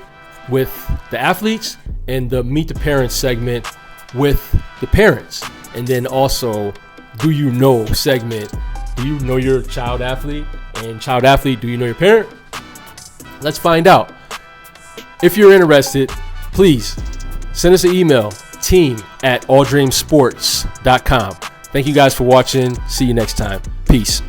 with the athletes, and the Meet the Parents segment with the parents. And then also, Do You Know segment. Do you know your child athlete? And child athlete, do you know your parent? Let's find out. If you're interested, please send us an email, team@alldreamsports.com. Thank you guys for watching. See you next time. Peace.